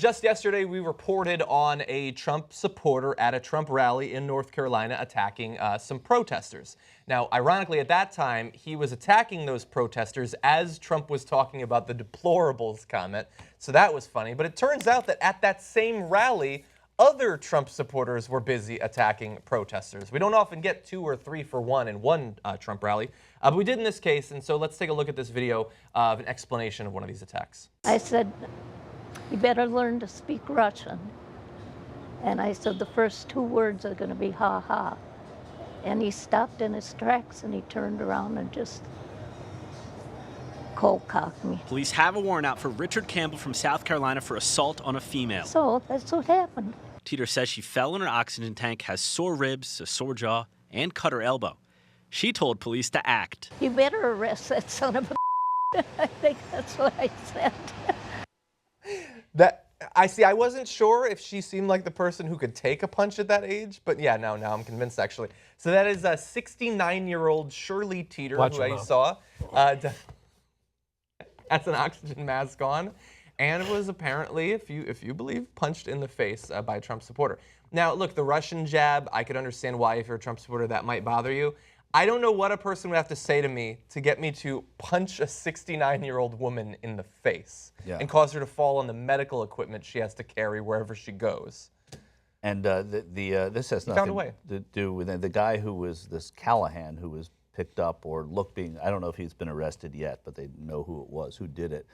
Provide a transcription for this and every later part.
just yesterday, we reported on a Trump supporter at a Trump rally in North Carolina attacking some protesters. Now, ironically, at that time, he was attacking those protesters as Trump was talking about the deplorables comment. So that was funny. But it turns out that at that same rally, other Trump supporters were busy attacking protesters. We don't often get 2 or 3 for 1 in one Trump rally, but we did in this case, and so let's take a look at this video of an explanation of one of these attacks. I said, "You better learn to speak Russian." And I said, "The first 2 words are going to be ha ha." And he stopped in his tracks and he turned around and just cold cocked me. Police have a warrant out for Richard Campbell from South Carolina for assault on a female. So that's what happened. Teter says she fell in her oxygen tank, has sore ribs, a sore jaw, and cut her elbow. She told police to act. "You better arrest that son of a I think that's what I said. I wasn't sure if she seemed like the person who could take a punch at that age, but yeah, now I'm convinced actually. So that is a 69-year-old Shirley Teter, who I saw. Has an oxygen mask on, and was apparently, if you believe, punched in the face by a Trump supporter. Now, look, the Russian jab, I could understand why, if you're a Trump supporter, that might bother you. I don't know what a person would have to say to me to get me to punch a 69-year-old woman in the face and cause her to fall on the medical equipment she has to carry wherever she goes. And this has nothing to do with the guy who was this Callahan, who was picked up or I don't know if he's been arrested yet, but they know who it was, who did it.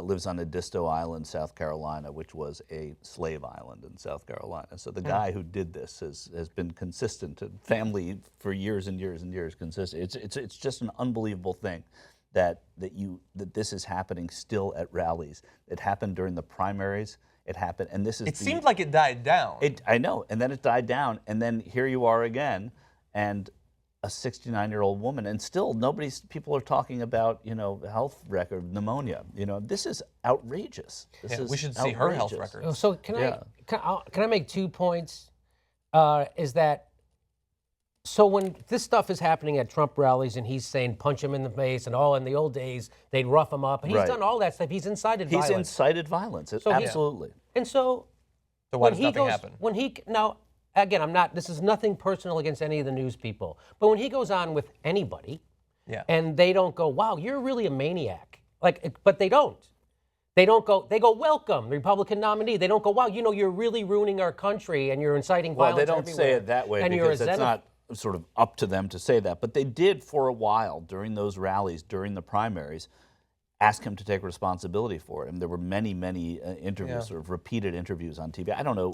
Lives on Edisto Island, South Carolina, which was a slave island in South Carolina. So the guy who did this has been consistent, family for years and years and years, consistent. It's just an unbelievable thing that this is happening still at rallies. It happened during the primaries. It happened, and this is. It seemed like it died down. I know, and then it died down, and then here you are again, and a 69-year-old woman, and still people are talking about, health record, pneumonia. This is outrageous. We should see her health record. So can I make 2 points? Is that so when this stuff is happening at Trump rallies and he's saying punch him in the face and all, in the old days they'd rough him up, and he's done all that stuff. He's incited violence. He's incited violence. Absolutely. And so why does nothing happen? Again, this is nothing personal against any of the news people, but when he goes on with anybody, and they don't go, "Wow, you're really a maniac," but they don't. They go, "Welcome, Republican nominee." They don't go, "Wow, you're really ruining our country and you're inciting violence." Well, they don't say it that way because it's not sort of up to them to say that, but they did for a while during those rallies, during the primaries, ask him to take responsibility for it. And there were many, many interviews, sort of repeated interviews on TV. I don't know,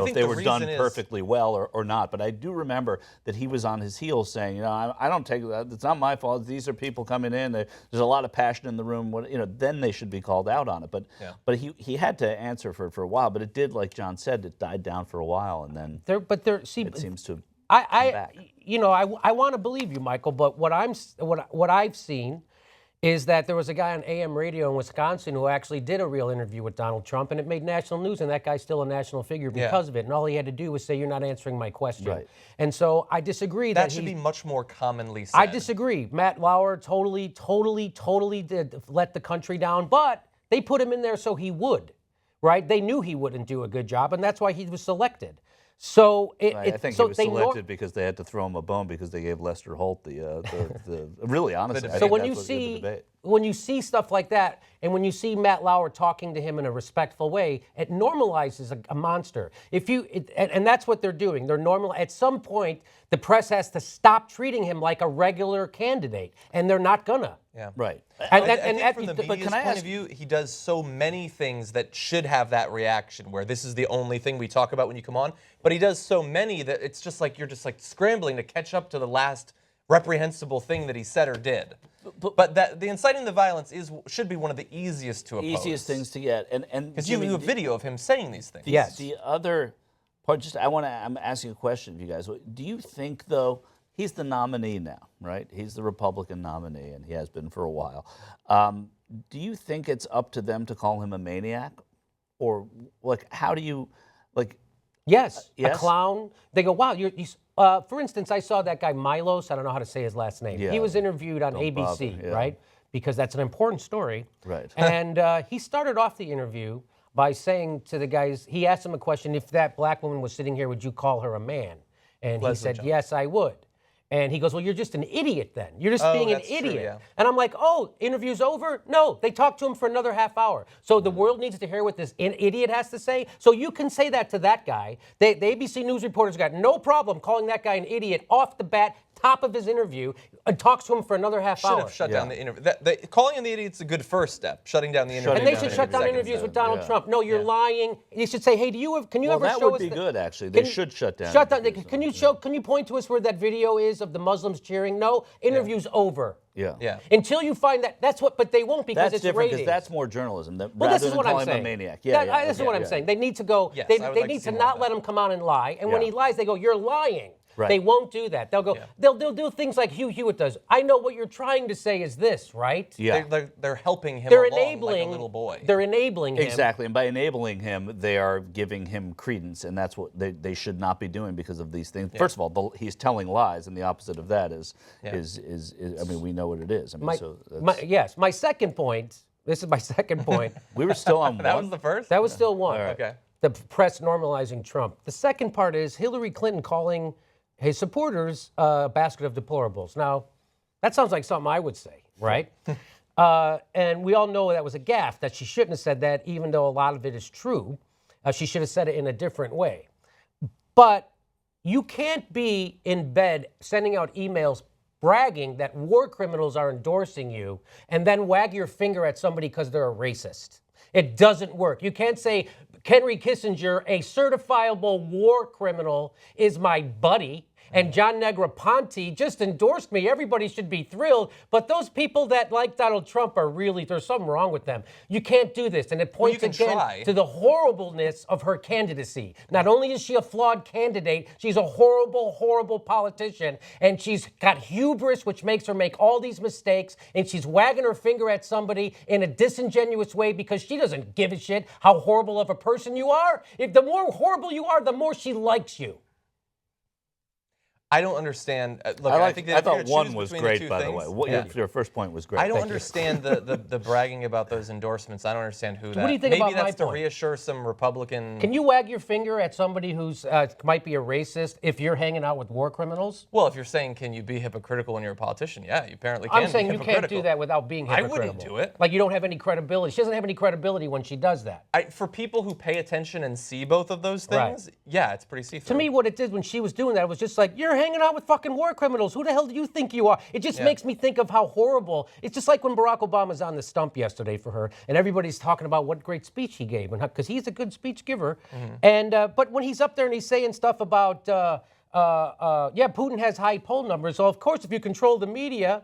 if they were done perfectly well or not, but I do remember that he was on his heels saying, I don't take that. It's not my fault. These are people coming in. There's a lot of passion in the room. Then they should be called out on it. But he had to answer for a while. But it did, like John said, it died down for a while, and then it seems to. I want to believe you, Michael. But what I've seen is that there was a guy on AM radio in Wisconsin who actually did a real interview with Donald Trump, and it made national news, and that guy's still a national figure because of it. And all he had to do was say, "You're not answering my question." Right. And so I disagree that should be much more commonly said. I disagree. Matt Lauer totally did let the country down, but they put him in there so he would, right? They knew he wouldn't do a good job, and that's why he was selected. So I think he was selected because they had to throw him a bone because they gave Lester Holt the really honestly. So when you see stuff like that, and when you see Matt Lauer talking to him in a respectful way, it normalizes a monster. And that's what they're doing. They're normal. At some point, the press has to stop treating him like a regular candidate, and they're not gonna. Yeah. Right. I think from the media's point of view, he does so many things that should have that reaction where this is the only thing we talk about when you come on. But he does so many that it's just like you're just like scrambling to catch up to the last reprehensible thing that he said or did. But the inciting the violence should be one of the easiest to oppose. Easiest things to get. And because you have video of him saying these things. Yes. The other part, I'm asking a question of you guys. Do you think, though, he's the nominee now, right? He's the Republican nominee, and he has been for a while. Do you think it's up to them to call him a maniac? Or, how do you, Yes, a clown. They go, "Wow, for instance, I saw that guy Milos. I don't know how to say his last name. Yeah. He was interviewed on ABC, right? Because that's an important story. Right. And he started off the interview by saying to the guys, he asked him a question, if that black woman was sitting here, would you call her a man? And he said, yes, I would. And he goes, well, you're just an idiot then. You're just being an idiot. True, yeah. And I'm like, oh, interview's over? No, they talked to him for another half hour. So the world needs to hear what this idiot has to say. So you can say that to that guy. The ABC News reporters got no problem calling that guy an idiot off the bat, top of his interview, and talks to him for another half hour. Should have shut down the interview. Calling him the idiot's a good first step. Shutting down the interview. And they should shut down interviews with Donald Trump. No, you're lying. You should say, hey, can you ever show us? Well, that would be good, actually. They should shut down. Shut down. Can you point to us where that video is of the Muslims cheering? No, interview's over. Yeah. Until you find that, but they won't because it's different, ratings. That's more journalism. Well, this is what I'm saying. A maniac. This is what I'm saying. They need to go. Yes, they need to not let him come on and lie. And when he lies, they go, "You're lying." Right. They won't do that. They'll go. They'll do things like Hugh Hewitt does. I know what you're trying to say is this, right? Yeah. They're helping him They're along enabling like a little boy. They're enabling him. Exactly, and by enabling him, they are giving him credence, and that's what they should not be doing because of these things. First of all, he's telling lies, and the opposite of that is I mean, we know what it is. I mean, my second point. This is my second point. We were still on That one. was the first? That was still one. Right. Okay. The press normalizing Trump. The second part is Hillary Clinton calling his supporters a basket of deplorables. Now, that sounds like something I would say, right? And we all know that was a gaffe, that she shouldn't have said that, even though a lot of it is true. She should have said it in a different way. But you can't be in bed sending out emails bragging that war criminals are endorsing you and then wag your finger at somebody because they're a racist. It doesn't work. You can't say, Henry Kissinger, a certifiable war criminal, is my buddy, and John Negroponte just endorsed me. Everybody should be thrilled. But those people that like Donald Trump there's something wrong with them. You can't do this. And it points again to the horribleness of her candidacy. Not only is she a flawed candidate, she's a horrible, horrible politician. And she's got hubris, which makes her make all these mistakes. And she's wagging her finger at somebody in a disingenuous way because she doesn't give a shit how horrible of a person you are. If the more horrible you are, the more she likes you. I don't understand. Look, I think that thought one was great, by the way. Your first point was great. I don't understand the bragging about those endorsements. I don't understand who that. What do you think about my point? Maybe that's to reassure some Republican. Can you wag your finger at somebody who's might be a racist if you're hanging out with war criminals? Well, if you're saying, can you be hypocritical when you're a politician? Yeah, you apparently can. I'm saying you can't do that without being hypocritical. I wouldn't do it. Like you don't have any credibility. She doesn't have any credibility when she does that. For people who pay attention and see both of those things, yeah, it's pretty see-through. To me, what it did when she was doing that, it was just like, you're hanging out with fucking war criminals. Who the hell do you think you are? It just makes me think of how horrible. It's just like when Barack Obama's on the stump yesterday for her, and everybody's talking about what great speech he gave, because he's a good speech giver. And but when he's up there and he's saying stuff about, Putin has high poll numbers. So of course, if you control the media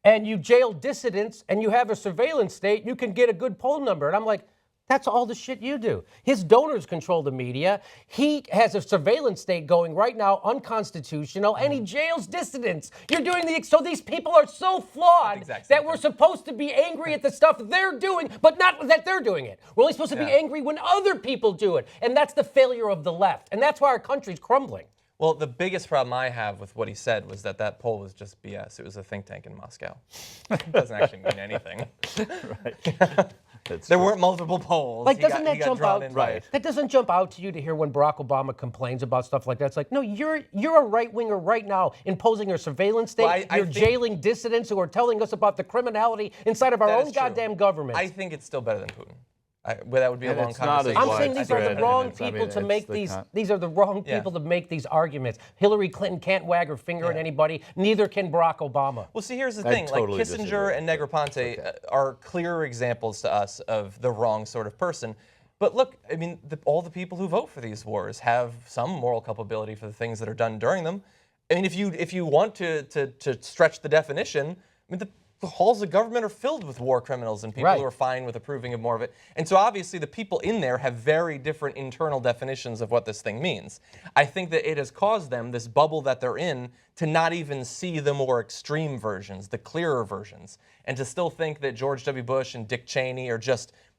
and you jail dissidents and you have a surveillance state, you can get a good poll number. And I'm like, that's all the shit you do. His donors control the media. He has a surveillance state going right now, unconstitutional, and he jails dissidents. You're doing so these people are so flawed that we're supposed to be angry at the stuff they're doing, but not that they're doing it. We're only supposed to be angry when other people do it. And that's the failure of the left. And that's why our country's crumbling. Well, the biggest problem I have with what he said was that poll was just BS. It was a think tank in Moscow. It doesn't actually mean anything. There weren't multiple polls. Like, doesn't that jump out? Right. That doesn't jump out to you to hear when Barack Obama complains about stuff like that. It's like, no, you're a right-winger right now imposing a surveillance state. You're jailing dissidents who are telling us about the criminality inside of our own goddamn government. I think it's still better than Putin. That would be a long conversation. I'm saying these are the wrong people to make these. These are the wrong people to make these arguments. Hillary Clinton can't wag her finger at anybody. Neither can Barack Obama. Well, see, here's the thing. Totally like Kissinger and Negroponte are clear examples to us of the wrong sort of person. But look, I mean, all the people who vote for these wars have some moral culpability for the things that are done during them. I mean, if you want to stretch the definition, I mean, the halls of government are filled with war criminals and people who are fine with approving of more of it. And so obviously the people in there have very different internal definitions of what this thing means. I think that it has caused them, this bubble that they're in, to not even see the more extreme versions, the clearer versions, and to still think that George W. Bush and Dick Cheney are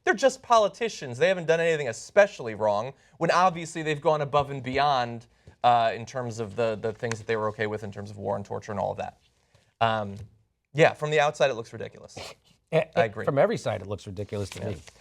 they're just politicians. They haven't done anything especially wrong, when obviously they've gone above and beyond in terms of the things that they were okay with in terms of war and torture and all of that. Yeah, from the outside, it looks ridiculous. I agree. From every side, it looks ridiculous to me.